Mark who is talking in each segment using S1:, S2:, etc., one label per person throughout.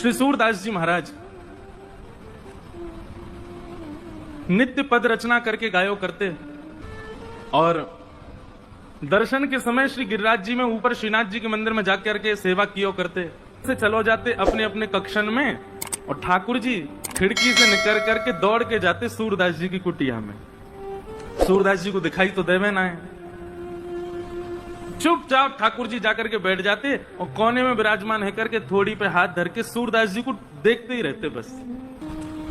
S1: श्री सूरदास जी महाराज नित्य पद रचना करके गायो करते और दर्शन के समय श्री गिरिराज जी में ऊपर श्रीनाथ जी के मंदिर में जाकर के सेवा कियो करते। से चलो जाते अपने अपने कक्षन में और ठाकुर जी खिड़की से निकल करके दौड़ के जाते सूरदास जी की कुटिया में। सूरदास जी को दिखाई तो देवे ना है, चुपचाप ठाकुर जी जाकर के बैठ जाते और कोने में विराजमान है करके थोड़ी पे हाथ धर के सूरदास जी को देखते ही रहते। बस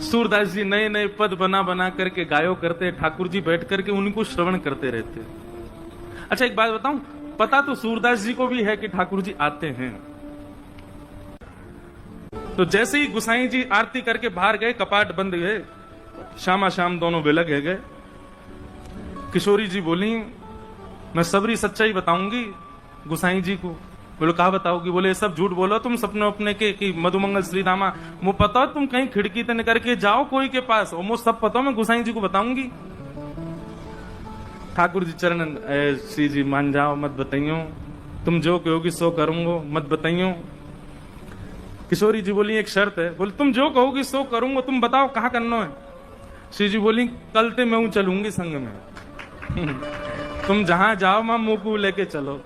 S1: सूरदास जी नए नए पद बना बना करके गायो करते, ठाकुर जी बैठ करके उनको श्रवण करते रहते। अच्छा एक बात बताऊं, पता तो सूरदास जी को भी है कि ठाकुर जी आते हैं। तो जैसे ही गुसाई जी आरती करके बाहर गए, कपाट बंद गए, शामा शाम दोनों बिलग गए। किशोरी जी बोली मैं सबरी सच्चाई बताऊंगी गुसाई जी को। बोलो कहा बताओगी? बोले सब झूठ बोलो तुम सपने अपने के कि मधुमंगल श्री रामा मुझे पता तुम कहीं खिड़की तक निकल के जाओ कोई के पास और मुझे सब पता मैं गुसाई जी को बताऊंगी। ठाकुर जी चरण श्री जी मान जाओ मत बताइयो, तुम जो कहोगी सो करूंगो मत बताइयो। किशोरी जी बोली एक शर्त है। बोले तुम जो कहोगी सो करूंगा, तुम बताओ कहाँ करना है। श्री जी बोली कल ते मैं चलूंगी संग में तुम जहां जाओ मां मुंह को लेके चलो।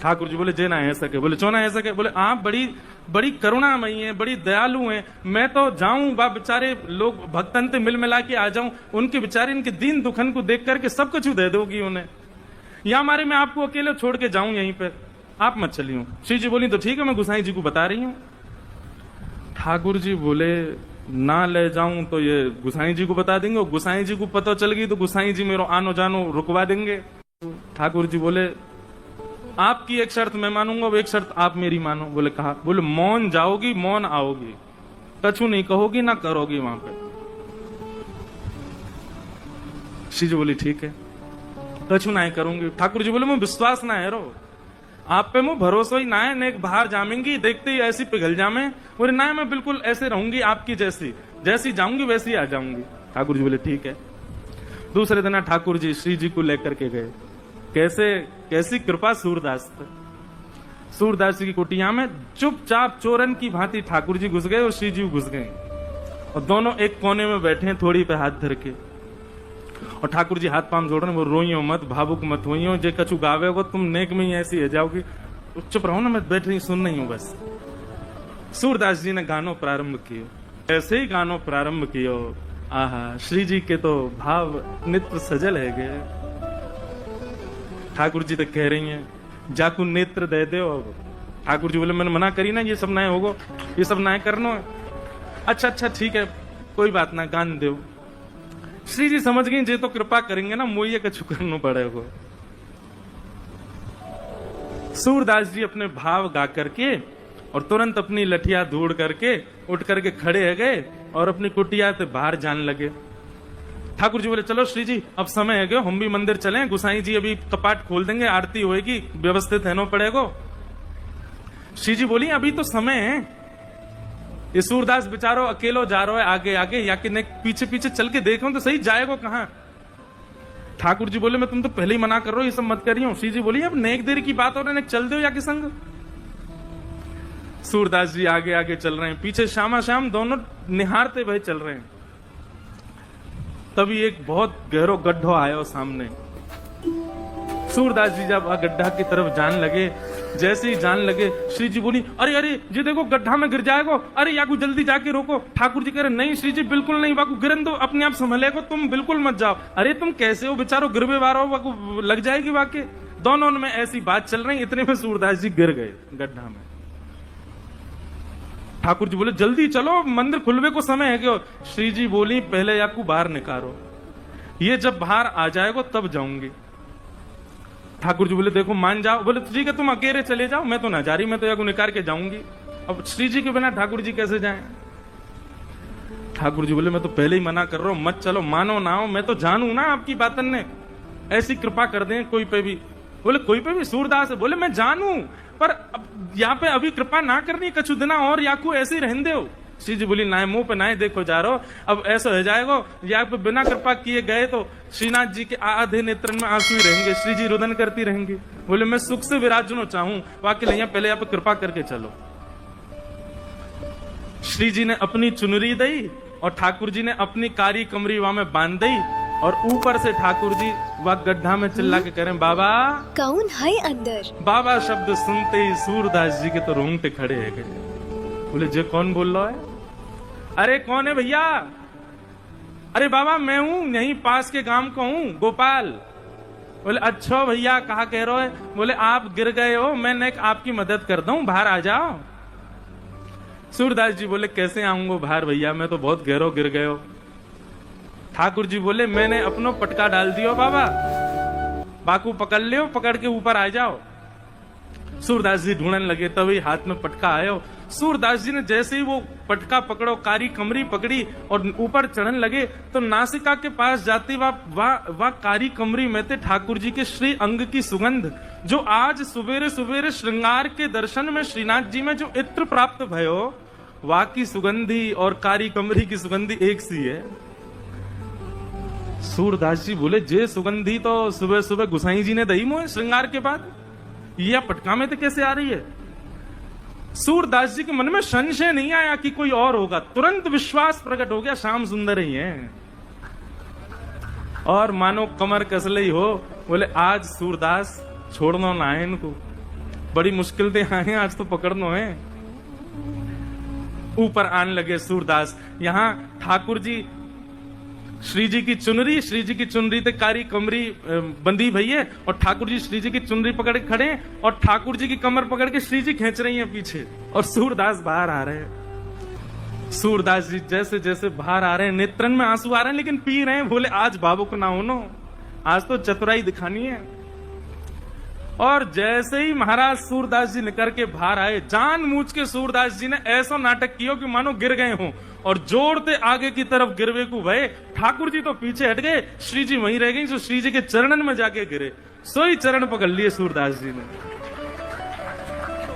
S1: ठाकुर जी बोले जे ना है सके। बोले चो ना है सके? बोले आप बड़ी बड़ी करुणामयी है, बड़ी दयालु हैं, मैं तो जाऊं बा बेचारे लोग भक्तन ते मिल मिला के आ जाऊं, उनके बेचारे इनके दीन दुखन को देख करके सब कुछ दे दोगी उन्हें, या हमारे मैं आपको अकेले छोड़ के जाऊं यहीं पे, आप मत चलियो। श्री जी बोली तो ठीक है मैं गुसाई जी को बता रही हूँ। ठाकुर जी बोले ना ले जाऊं तो ये गुसाई जी को बता देंगे और गुसाई जी को पता चल गई तो गुसाई जी मेरो आनो जानो रुकवा देंगे। ठाकुर जी बोले आपकी एक शर्त मैं मानूंगा, वो एक शर्त आप मेरी मानो। बोले कहा? बोले मौन जाओगी मौन आओगी, कछु नहीं कहोगी ना करोगी वहां पे। श्री जी बोली ठीक है कछु ना करूंगी। ठाकुर जी बोले मैं विश्वास ना है रो आप पे मुझे भरोसा ही ना है, नेक बाहर जामेंगी देखते ही ऐसी पिघल जामे। बोले ना मैं बिल्कुल ऐसे रहूंगी आपकी जैसी, जैसी जाऊंगी वैसी आ जाऊंगी। ठाकुर जी बोले ठीक है। दूसरे दिन ठाकुर जी श्री जी को लेकर के गए। कैसी कृपा सूरदास पर। सूरदास जी की कुटिया में चुपचाप चोरन की भांति ठाकुर जी घुस गए और श्री जी घुस गए और दोनों एक कोने में बैठे हैं थोड़ी पे हाथ धर के और ठाकुर जी हाथ पांव जोड़ रहे। वो रोइयो मत, भावुक मत होइयो, जे कछु गावे को तुम नेक में ही ऐसी है जाओगी, चुप रहो ना, मैं बैठ रही सुन नहीं हूं बस। सूरदास जी ने गानो प्रारंभ कियो। ऐसे ही गानो प्रारंभ कियो, आहा श्री जी के तो भाव नित्य सजल है गए। ठाकुर जी तो कह रही हैं जाकू नेत्र दे दो। ठाकुर जी बोले मैंने मना करी ना, ये सब ना होगो, ये सब ना करनो है। अच्छा ठीक है कोई बात ना, गान दो। श्री जी समझ गई जे तो कृपा करेंगे ना, मोइये कछु करना पड़ेगा। सूरदास जी अपने भाव गा करके और तुरंत अपनी लठिया धूड़ करके उठ करके खड़े हो गए और अपनी कुटिया से बाहर जाने लगे। ठाकुर जी बोले चलो श्री जी अब समय है गयो, हम भी मंदिर चलें, गुसाई जी अभी कपाट खोल देंगे, आरती होएगी, व्यवस्थित रहना पड़ेगा। श्री जी बोली अभी तो समय है, ये सूरदास बेचारो अकेलो जा रहा है आगे आगे, या कि पीछे पीछे चल के देखो तो सही जाएगा कहाँ। ठाकुर जी बोले मैं तुम तो पहले ही मना कर रहे हो, ये सब मत करियो। श्री जी बोली अब नेक देर की बात हो रही है, चल दो या कि संग। सूरदास जी आगे आगे चल रहे हैं, पीछे श्यामा श्याम दोनों निहारते भाई चल रहे हैं। तभी एक बहुत गहरो गड्ढो आयो सामने। सूरदास जी जब गड्ढा की तरफ जान लगे, जैसे ही जान लगे श्री जी बोली अरे अरे जी देखो गड्ढा में गिर जाएगा, अरे याकू जल्दी जाके रोको। ठाकुर जी कह रहे नहीं श्री जी बिल्कुल नहीं, वाकू गिरन तो अपने आप संभलेगा, तुम बिल्कुल मत जाओ। अरे तुम कैसे हो बेचारो, गिरवे वारो वाकू लग जाएगी वाके। दोनों में ऐसी बात चल रही, इतने में सूरदास जी गिर गए गड्ढा में। ठाकुर जी बोले जल्दी चलो मंदिर खुलवे को समय है क्यों। श्री जी बोली पहले याकू बाहर निकालो, ये जब बाहर आ जाएगा तब जाऊंगी। ठाकुर जी बोले देखो मान जाओ। बोले ठीक है तुम अकेले चले जाओ, मैं तो ना जा रही, मैं तो याकू निकाल के जाऊंगी। अब श्री जी के बिना ठाकुर जी कैसे जाएं। ठाकुर जी बोले मैं तो पहले ही मना कर रहा हूं, मत चलो, मानो ना हो, मैं तो जानू ना आपकी बातन ने, ऐसी कृपा कर दें कोई पे भी। बोले कोई पे भी? सूरदास है। बोले मैं जानू पर यहाँ पे अभी कृपा ना करनी, कछु दिना और याकू ऐसे ही रहने दो। श्री जी बोली ना मुंह पे ना देखो जा रहो, अब ऐसा हो जाएगा यहाँ पे बिना कृपा किए गए तो श्रीनाथ जी के आधे नेत्रन में आंसू ही रहेंगे, श्री जी रुदन करती रहेंगी। बोले मैं सुख से विराजनो चाहूं, वाकई नहीं, पहले यहाँ पे कृपा करके चलो। श्री जी ने अपनी चुनरी दी और ठाकुर जी ने अपनी कारी कमरी वहां में बांध दी और ऊपर से ठाकुर जी वह गड्ढा में चिल्ला के करें, बाबा
S2: कौन है अंदर?
S1: बाबा शब्द सुनते ही सूरदास जी के तो रोंगटे खड़े है गए। बोले जे कौन बोल रहा है? अरे कौन है भैया? अरे बाबा मैं हूं, यहीं पास के गांव का हूं, गोपाल। बोले अच्छा भैया कहा कह रहे हो? बोले आप गिर गए हो, मैं आपकी मदद कर दूं, बाहर आ जाओ। सूरदास जी बोले कैसे आऊंगा बाहर भैया, मैं तो बहुत गहरो गिर गए हो। ठाकुर जी बोले मैंने अपनो पटका डाल दियो बाबा, बाकू पकड़ लियो, पकड़ के ऊपर आ जाओ। सूरदास जी ढूंढने लगे, तभी हाथ में पटका आयो। सूरदास जी ने जैसे ही वो पटका पकड़ो, कारी कमरी पकड़ी और ऊपर चढ़ने लगे तो नासिका के पास जाती वह कारी कमरी में थे ठाकुर जी के श्री अंग की सुगंध, जो आज सुबेरे सुबेरे श्रृंगार के दर्शन में श्रीनाथ जी में जो इत्र प्राप्त भयो, वह की सुगंधी और कारी कमरी की सुगंधी एक सी है। सूरदास जी बोले जे सुगंधी तो सुबह सुबह गुसाई जी ने दही मोहे श्रृंगार के बाद, यह पटका में तो कैसे आ रही है? सूरदास जी के मन में संशय नहीं आया कि कोई और होगा, तुरंत विश्वास प्रकट हो गया श्याम सुंदर ही है। और मानो कमर कसले ही हो, बोले आज सूरदास छोड़ना ना है इनको, बड़ी मुश्किल से आए हैं, आज तो पकड़ना है। ऊपर आने लगे सूरदास। यहां ठाकुर जी श्री जी की चुनरी ते कारी कमरी बंदी भई है और ठाकुर जी श्री जी की चुनरी पकड़ के खड़े हैं और ठाकुर जी की कमर पकड़ के श्री जी खींच रही हैं पीछे और सूरदास बाहर आ रहे हैं। सूरदास जी जैसे जैसे बाहर आ रहे हैं, नेत्रन में आंसू आ रहे हैं, लेकिन पी रहे हैं। बोले आज बाबू को ना होनो, आज तो चतुराई दिखानी है। और जैसे ही महाराज सूरदास जी निकल के बाहर आए, जानबूझ के सूरदास जी ने ऐसा नाटक किया कि मानो गिर गए हों और जोड़ते आगे की तरफ गिरवे को भय। ठाकुर जी तो पीछे हट गए, श्री जी वहीं रह गई, जो श्री जी के चरणन में जाके गिरे, सोई चरण पकड़ लिए सूरदास जी ने।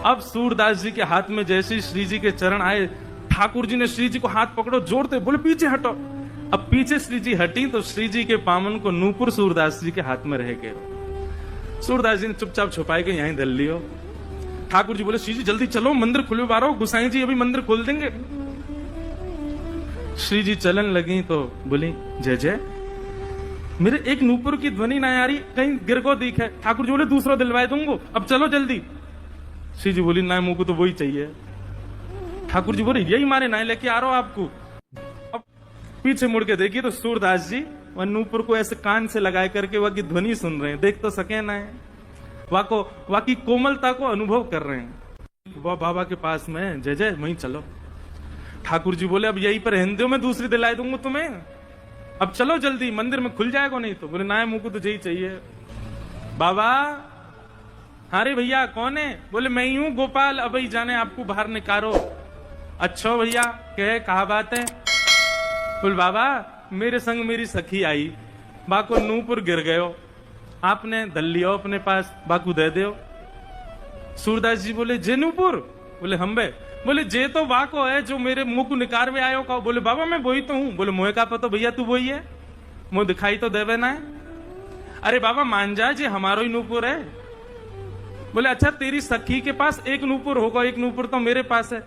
S1: अब सूरदास जी के हाथ में जैसे श्री जी के चरण आए, ठाकुर जी ने श्री जी को हाथ पकड़ो, जोड़ते बोले पीछे हटो। अब पीछे श्री जी हटी तो श्री जी के पामन को नूपुर सूरदास जी के हाथ में रह गए। सूरदास जी ने चुपचाप छुपाए के यहीं धर लियो। ठाकुर जी बोले श्री जी जल्दी चलो, मंदिर खुले बारो, गुसाई जी अभी मंदिर खोल देंगे। श्री जी चलन लगी तो बोली जय जय, मेरे एक नूपुर की ध्वनि ना आ रही, कहीं गिर को दिख है। ठाकुर जी बोले दूसरा दिलवाए दूंगो, अब चलो जल्दी। श्री जी बोली ना मुंह को तो वही चाहिए। ठाकुर जी बोले यही मारे ना लेके आ रहा हूं आपको। अब पीछे मुड़ के देखिए तो सूरदास जी वह नूपुर को ऐसे कान से लगाए करके वह की ध्वनि सुन रहे हैं, देख तो सके ना है, वह की कोमलता को अनुभव कर रहे हैं। वह बाबा के पास में जय जय वहीं चलो। ठाकुर जी बोले अब यही पर रहने दो, मैं दूसरी दिलाई दूंगा तुम्हें, अब चलो जल्दी, मंदिर में खुल जाएगा नहीं तो। बोले ना मुंह को तो यही चाहिए। बाबा हाँ रे भैया कौन है? बोले मैं ही हूं गोपाल, अब ही जाने आपको बाहर निकालो। अच्छा भैया कहे कहा बात है? बोल बाबा मेरे संग मेरी सखी आई, बाको नूपुर गिर गयो, आपने धल लियो अपने पास, बाकू दे दो। सूरदास जी बोले जे नूपुर? बोले हम बे। बोले जे तो वाको है जो मेरे मुंह को निकार में आयो का। बोले बाबा मैं वही तो हूं। बोले मोहे का पता भैया तू वही है, मुंह दिखाई तो देवे ना है। अरे बाबा मान जा जे हमारो ही नूपुर है। बोले अच्छा तेरी सखी के पास एक नूपुर होगा, एक नूपुर तो मेरे पास है।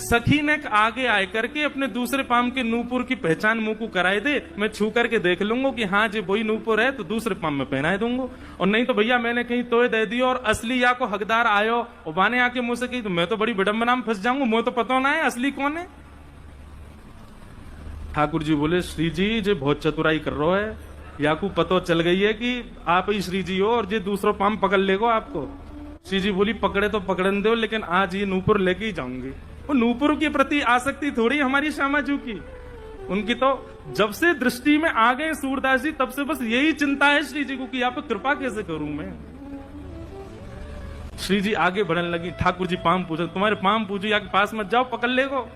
S1: सखी ने आगे आए करके अपने दूसरे पाम के नूपुर की पहचान मुंह को कराए दे, मैं छू करके देख लूंगा कि हाँ जे वही नूपुर है तो दूसरे पाम में पहनाए दूंगा, और नहीं तो भैया मैंने कहीं तोय दे दियो और असली या को हकदार आयो और बाने आके मुझसे कही तो मैं तो बड़ी विडंबना में फंस जाऊंगा, मुझे तो पता ना है असली कौन है। ठाकुर जी बोले श्री जी जे बहुत चतुराई कर रहा है, या को पतो चल गई है कि आप ही श्री जी हो और जे दूसरा पाम पकड़ लेगो आपको। श्री जी बोली पकड़े तो पकड़न दो, लेकिन आज ये नूपुर लेके ही जाऊंगी। वो नूपुर के प्रति आसक्ति थोड़ी हमारी श्यामाजू की, उनकी तो जब से दृष्टि में आ गए सूरदास जी तब से बस यही चिंता है श्री जी को कि आप कृपा कैसे करूं मैं। श्री जी आगे बढ़ने लगी, ठाकुर जी पाम पूछो, तुम्हारे पाम पूछो या के पास मत जाओ, पकड़ लेगो।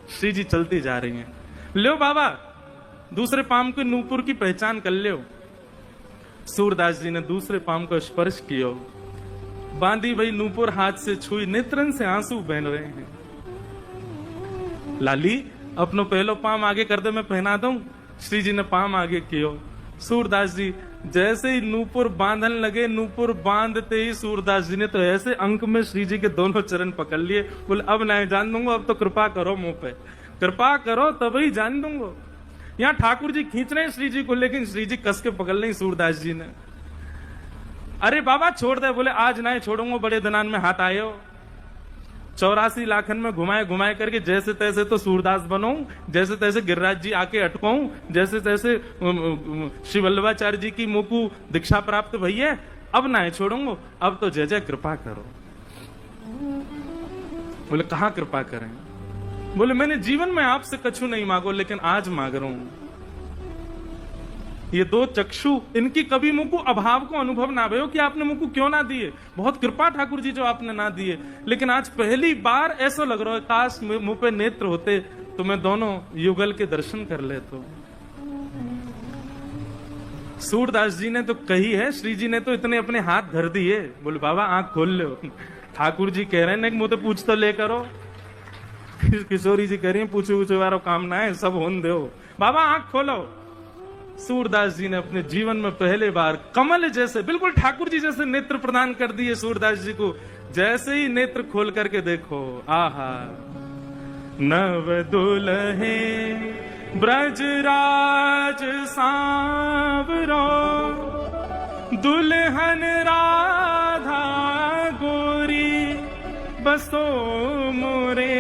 S1: श्री जी चलती जा रही हैं। लो बाबा दूसरे पाम के नूपुर की पहचान कर लो। सूरदास जी ने दूसरे पाम को स्पर्श किया, बांधी भाई नूपुर हाथ से छुई, नेत्रन से आंसू बहन रहे हैं। लाली अपनो पहलो पाम आगे कर दे मैं पहना दूं। श्री जी ने पाम आगे कियो, सूरदास जी जैसे ही नूपुर बांधन लगे, नूपुर बांधते ही सूरदास जी ने तो ऐसे अंक में श्री जी के दोनों चरण पकड़ लिए। बोले अब नहीं जान दूंगा, अब तो कृपा करो मुंह पे, कृपा करो तभी जान दूंगा। यहाँ ठाकुर जी खींच रहे हैं श्री जी को, लेकिन श्री जी कस के पकड़ लें सूरदास जी ने। अरे बाबा छोड़ दे। बोले आज नहीं छोड़ूंगा, बड़े दनान में हाथ आए हो। 84 लाखन में घुमाए घुमाए करके जैसे तैसे तो सूरदास बनो, जैसे तैसे गिरिराज जी आके अटकाऊं, जैसे तैसे श्री वल्लभाचार्य जी की मुकु दीक्षा प्राप्त भैया, अब ना छोड़ूंगा, अब तो जय जय कृपा करो। बोले कहां कृपा करें? बोले मैंने जीवन में आपसे कछु नहीं मांगो, लेकिन आज मांग रहा हूं। ये दो चक्षु, इनकी कभी मुझको अभाव को अनुभव ना भयो कि आपने मुझको क्यों ना दिए। बहुत कृपा ठाकुर जी जो आपने ना दिए, लेकिन आज पहली बार ऐसा लग रहा है काश मुंह पे नेत्र होते तो मैं दोनों युगल के दर्शन कर ले। तो सूरदास जी ने तो कही है, श्री जी ने तो इतने अपने हाथ धर दिए। बोले बाबा आंख खोल लो। ठाकुर जी कह रहे हैं मुझे तो पूछ तो ले करो। किशोरी जी कह रही है पूछे वारो काम ना है, सब होन दो। बाबा आंख खोलो। सूरदास जी ने अपने जीवन में पहले बार कमल जैसे, बिल्कुल ठाकुर जी जैसे नेत्र प्रदान कर दिए सूरदास जी को। जैसे ही नेत्र खोल करके देखो, आहा नव दुल्हे ब्रजराज सांवरो, दुल्हन राधा गोरी, बसो मोरे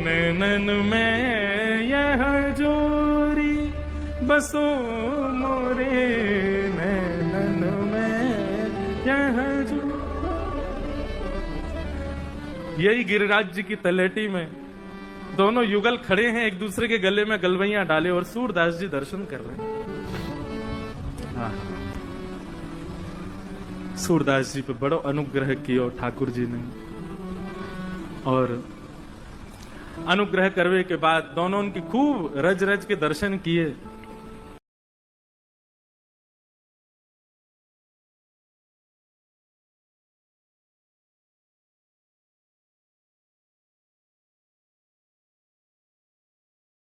S1: नैनन में यह जोरी, बसो मोरे नैनन में यह जो। यही गिरिराज जी की तलेटी में दोनों युगल खड़े हैं, एक दूसरे के गले में गलवैया डाले और सूरदास जी दर्शन कर रहे हैं। सूरदास जी पे बड़ो अनुग्रह किया ठाकुर जी ने, और अनुग्रह करने के बाद दोनों उनकी खूब रज रज के दर्शन किए।